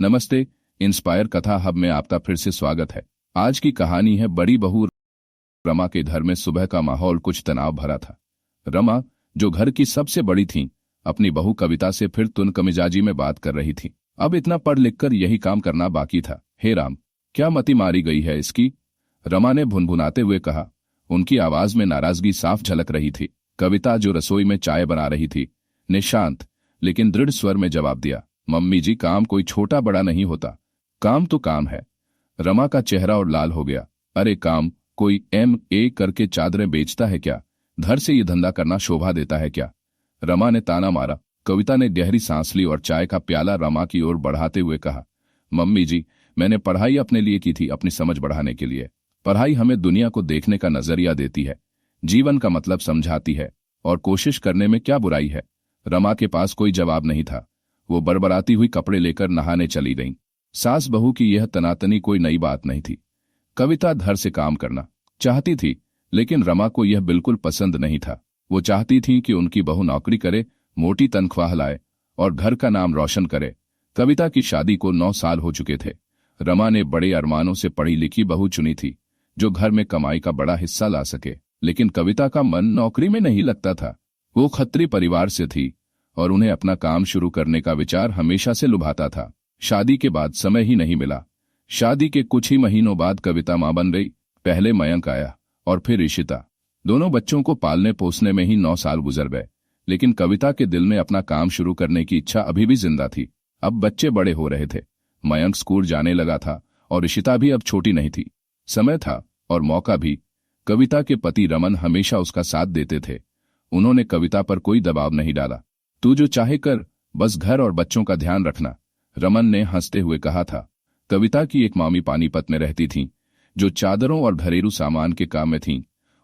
नमस्ते। इंस्पायर कथा हब में आपका फिर से स्वागत है। आज की कहानी है बड़ी बहू रमा के घर में सुबह का माहौल कुछ तनाव भरा था। रमा, जो घर की सबसे बड़ी थी, अपनी बहू कविता से फिर तुनकमिजाजी में बात कर रही थी। अब इतना पढ़ लिख कर यही काम करना बाकी था। हे राम, क्या मति मारी गई है इसकी, रमा ने भुनभुनाते हुए कहा। उनकी आवाज में नाराजगी साफ झलक रही थी। कविता, जो रसोई में चाय बना रही थी, ने शांत लेकिन दृढ़ स्वर में जवाब दिया, मम्मी जी, काम कोई छोटा बड़ा नहीं होता, काम तो काम है। रमा का चेहरा और लाल हो गया। अरे काम कोई MA करके चादरें बेचता है क्या? घर से ये धंधा करना शोभा देता है क्या? रमा ने ताना मारा। कविता ने गहरी सांस ली और चाय का प्याला रमा की ओर बढ़ाते हुए कहा, मम्मी जी, मैंने पढ़ाई अपने लिए की थी, अपनी समझ बढ़ाने के लिए। पढ़ाई हमें दुनिया को देखने का नजरिया देती है, जीवन का मतलब समझाती है, और कोशिश करने में क्या बुराई है। रमा के पास कोई जवाब नहीं था। वो बड़बड़ाती हुई कपड़े लेकर नहाने चली गईं। सास बहू की यह तनातनी कोई नई बात नहीं थी। कविता घर से काम करना चाहती थी, लेकिन रमा को यह बिल्कुल पसंद नहीं था। वो चाहती थी कि उनकी बहू नौकरी करे, मोटी तनख्वाह लाए और घर का नाम रोशन करे। कविता की शादी को 9 साल हो चुके थे। रमा ने बड़े अरमानों से पढ़ी लिखी बहू चुनी थी, जो घर में कमाई का बड़ा हिस्सा ला सके। लेकिन कविता का मन नौकरी में नहीं लगता था। वो खत्री परिवार से थी और उन्हें अपना काम शुरू करने का विचार हमेशा से लुभाता था। शादी के बाद समय ही नहीं मिला। शादी के कुछ ही महीनों बाद कविता मां बन गई। पहले मयंक आया और फिर ईशिता। दोनों बच्चों को पालने पोसने में ही 9 साल गुजर गए, लेकिन कविता के दिल में अपना काम शुरू करने की इच्छा अभी भी जिंदा थी। अब बच्चे बड़े हो रहे थे। मयंक स्कूल जाने लगा था और ईशिता भी अब छोटी नहीं थी। समय था और मौका भी। कविता के पति रमन हमेशा उसका साथ देते थे। उन्होंने कविता पर कोई दबाव नहीं डाला। तू जो चाहे कर, बस घर और बच्चों का ध्यान रखना, रमन ने हंसते हुए कहा था। कविता की एक मामी पानीपत में रहती थीं, जो चादरों और घरेलू सामान के काम में थीं।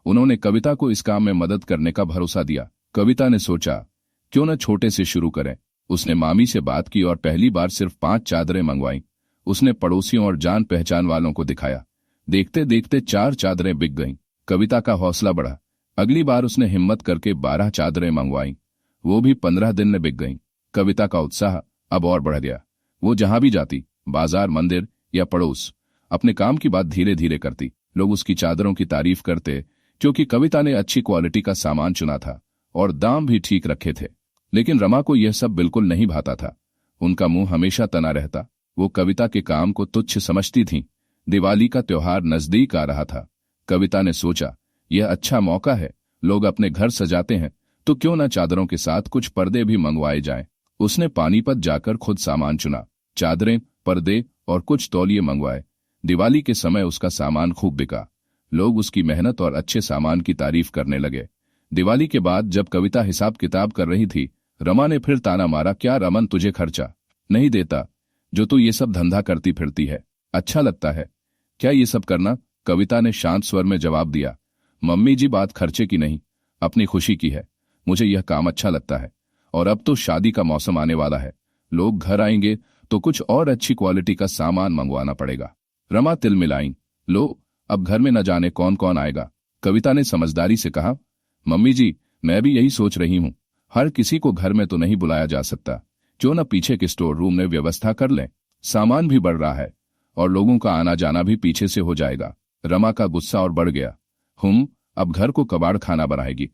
उन्होंने कविता को इस काम में मदद करने का भरोसा दिया। कविता ने सोचा, क्यों न छोटे से शुरू करें। उसने मामी से बात की और पहली बार सिर्फ 5 चादरें मंगवाईं। उसने पड़ोसियों और जान पहचान वालों को दिखाया। देखते देखते 4 चादरें बिक गईं। कविता का हौसला बढ़ा। अगली बार उसने हिम्मत करके 12 चादरें मंगवाईं। वो भी 15 दिन में बिक गईं। कविता का उत्साह अब और बढ़ गया। वो जहां भी जाती, बाजार, मंदिर या पड़ोस, अपने काम की बात धीरे धीरे करती। लोग उसकी चादरों की तारीफ करते, क्योंकि कविता ने अच्छी क्वालिटी का सामान चुना था और दाम भी ठीक रखे थे। लेकिन रमा को यह सब बिल्कुल नहीं भाता था। उनका मुंह हमेशा तना रहता। वो कविता के काम को तुच्छ समझती थीं। दिवाली का त्योहार नजदीक आ रहा था। कविता ने सोचा, यह अच्छा मौका है, लोग अपने घर सजाते हैं, तो क्यों न चादरों के साथ कुछ पर्दे भी मंगवाए जाएं। उसने पानीपत जाकर खुद सामान चुना, चादरें, पर्दे और कुछ तौलिए मंगवाए। दिवाली के समय उसका सामान खूब बिका। लोग उसकी मेहनत और अच्छे सामान की तारीफ करने लगे। दिवाली के बाद जब कविता हिसाब किताब कर रही थी, रमा ने फिर ताना मारा, क्या रमन, तुझे खर्चा नहीं देता जो तू ये सब धंधा करती फिरती है? अच्छा लगता है क्या ये सब करना? कविता ने शांत स्वर में जवाब दिया, मम्मी जी, बात खर्चे की नहीं, अपनी खुशी की है। मुझे यह काम अच्छा लगता है और अब तो शादी का मौसम आने वाला है। लोग घर आएंगे तो कुछ और अच्छी क्वालिटी का सामान मंगवाना पड़ेगा। रमा तिलमिलाई, लो, अब घर में न जाने कौन कौन आएगा। कविता ने समझदारी से कहा, मम्मी जी, मैं भी यही सोच रही हूँ। हर किसी को घर में तो नहीं बुलाया जा सकता, क्यों न पीछे के स्टोर रूम में व्यवस्था कर लें। सामान भी बढ़ रहा है और लोगों का आना जाना भी पीछे से हो जाएगा। रमा का गुस्सा और बढ़ गया। अब घर को कबाड़ खाना बनाएगी।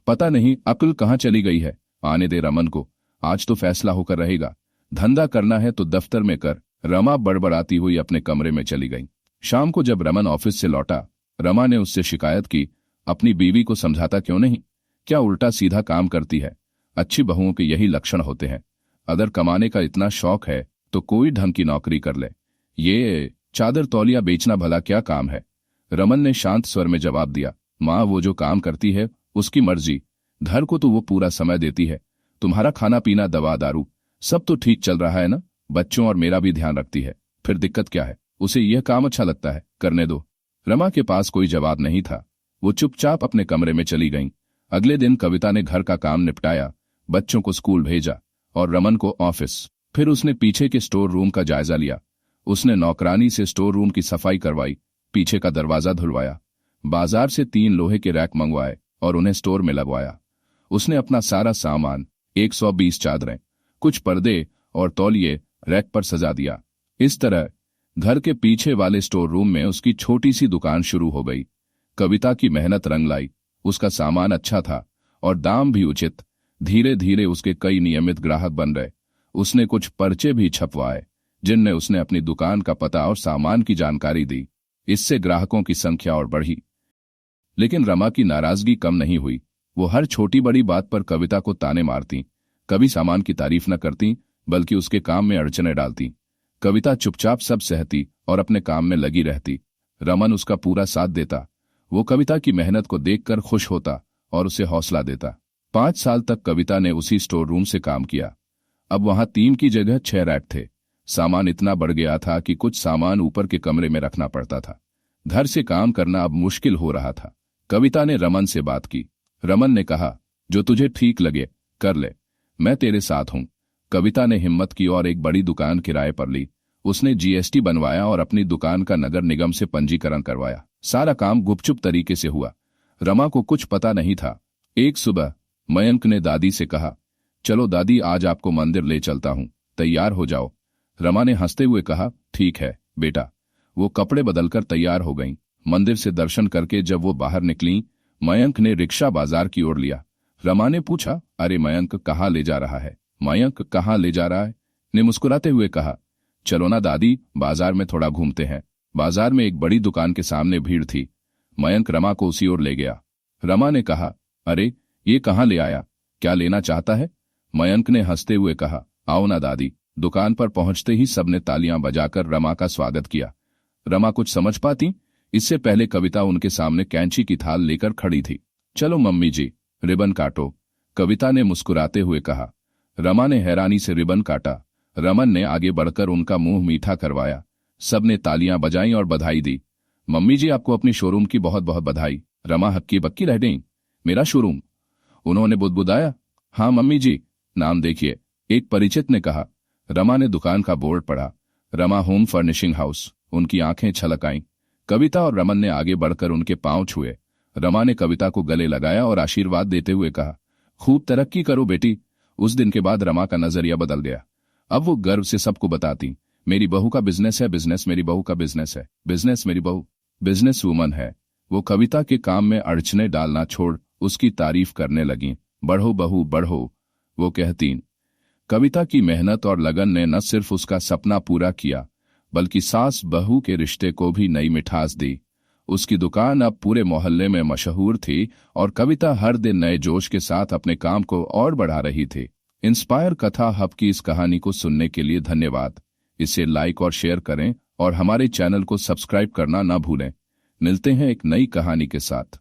पता नहीं अक्ल कहाँ चली गई है। आने दे रमन को, आज तो फैसला होकर रहेगा। धंधा करना है तो दफ्तर में कर। रमा बड़बड़ाती हुई अपने कमरे में चली गई। शाम को जब रमन ऑफिस से लौटा, रमा ने उससे शिकायत की, अपनी बीवी को समझाता क्यों नहीं? क्या उल्टा सीधा काम करती है? अच्छी बहुओं के यही लक्षण होते हैं। अगर कमाने का इतना शौक है तो कोई ढंग की नौकरी कर ले। ये चादर तौलिया बेचना भला क्या काम है? रमन ने शांत स्वर में जवाब दिया, माँ, वो जो काम करती है उसकी मर्जी। घर को तो वो पूरा समय देती है। तुम्हारा खाना पीना, दवा दारू सब तो ठीक चल रहा है ना? बच्चों और मेरा भी ध्यान रखती है। फिर दिक्कत क्या है? उसे यह काम अच्छा लगता है, करने दो। रमा के पास कोई जवाब नहीं था। वो चुपचाप अपने कमरे में चली गईं। अगले दिन कविता ने घर का काम निपटाया, बच्चों को स्कूल भेजा और रमन को ऑफिस। फिर उसने पीछे के स्टोर रूम का जायजा लिया। उसने नौकरानी से स्टोर रूम की सफाई करवाई, पीछे का दरवाजा धुलवाया, बाजार से 3 लोहे के रैक मंगवाए और उन्हें स्टोर में लगवाया। उसने अपना सारा सामान, 120 चादरें, कुछ पर्दे और तौलिए रैक पर सजा दिया। इस तरह घर के पीछे वाले स्टोर रूम में उसकी छोटी सी दुकान शुरू हो गई। कविता की मेहनत रंग लाई, उसका सामान अच्छा था और दाम भी उचित। धीरे धीरे उसके कई नियमित ग्राहक बन रहे। उसने कुछ पर्चे भी छपवाए जिनमें उसने अपनी दुकान का पता और सामान की जानकारी दी। इससे ग्राहकों की संख्या और बढ़ी। लेकिन रमा की नाराजगी कम नहीं हुई। वो हर छोटी बड़ी बात पर कविता को ताने मारती, कभी सामान की तारीफ न करती बल्कि उसके काम में अड़चने डालती। कविता चुपचाप सब सहती और अपने काम में लगी रहती। रमन उसका पूरा साथ देता। वो कविता की मेहनत को देखकर खुश होता और उसे हौसला देता। 5 साल तक कविता ने उसी स्टोर रूम से काम किया। अब वहां 3 की जगह 6 रैक थे। सामान इतना बढ़ गया था कि कुछ सामान ऊपर के कमरे में रखना पड़ता था। घर से काम करना अब मुश्किल हो रहा था। कविता ने रमन से बात की। रमन ने कहा, जो तुझे ठीक लगे कर ले, मैं तेरे साथ हूं। कविता ने हिम्मत की और एक बड़ी दुकान किराए पर ली। उसने जीएसटी बनवाया और अपनी दुकान का नगर निगम से पंजीकरण करवाया। सारा काम गुपचुप तरीके से हुआ। रमा को कुछ पता नहीं था। एक सुबह मयंक ने दादी से कहा, चलो दादी, आज आपको मंदिर ले चलता हूं, तैयार हो जाओ। रमा ने हंसते हुए कहा, ठीक है बेटा। वो कपड़े बदलकर तैयार हो गईं। मंदिर से दर्शन करके जब वो बाहर निकलीं, मयंक ने रिक्शा बाजार की ओर लिया। रमा ने पूछा, अरे मयंक, कहाँ ले जा रहा है? मयंक कहाँ ले जा रहा है ने मुस्कुराते हुए कहा, चलो ना दादी, बाजार में थोड़ा घूमते हैं। बाजार में एक बड़ी दुकान के सामने भीड़ थी। मयंक रमा को उसी ओर ले गया। रमा ने कहा, अरे ये कहाँ ले आया, क्या लेना चाहता है? मयंक ने हंसते हुए कहा, आओ ना दादी। दुकान पर पहुंचते ही सबने तालियां बजाकर रमा का स्वागत किया। रमा कुछ समझ पाती इससे पहले कविता उनके सामने कैंची की थाल लेकर खड़ी थी। चलो मम्मी जी, रिबन काटो, कविता ने मुस्कुराते हुए कहा। रमा ने हैरानी से रिबन काटा। रमन ने आगे बढ़कर उनका मुंह मीठा करवाया। सबने तालियां बजाईं और बधाई दी। मम्मी जी, आपको अपनी शोरूम की बहुत बहुत बधाई। रमा हक्की बक्की रह गई। मेरा शोरूम? उन्होंने बुदबुदाया। हाँ मम्मी जी, नाम देखिए, एक परिचित ने कहा। रमा ने दुकान का बोर्ड पढ़ा, रमा होम फर्निशिंग हाउस। उनकी आंखें छलक आईं। कविता और रमन ने आगे बढ़कर उनके पांव छुए। रमा ने कविता को गले लगाया और आशीर्वाद देते हुए कहा, खूब तरक्की करो बेटी। उस दिन के बाद रमा का नजरिया बदल गया। अब वो गर्व से सबको बताती, मेरी बहू का बिजनेस है, बिजनेस मेरी बहू का बिजनेस है, बिजनेस मेरी बहू बिजनेस वूमन है। वो कविता के काम में अड़चने डालना छोड़ उसकी तारीफ करने लगी। बढ़ो बहू बढ़ो, वो कहती। कविता की मेहनत और लगन ने न सिर्फ उसका सपना पूरा किया बल्कि सास बहू के रिश्ते को भी नई मिठास दी। उसकी दुकान अब पूरे मोहल्ले में मशहूर थी और कविता हर दिन नए जोश के साथ अपने काम को और बढ़ा रही थी। इंस्पायर कथा हब की इस कहानी को सुनने के लिए धन्यवाद। इसे लाइक और शेयर करें और हमारे चैनल को सब्सक्राइब करना ना भूलें। मिलते हैं एक नई कहानी के साथ।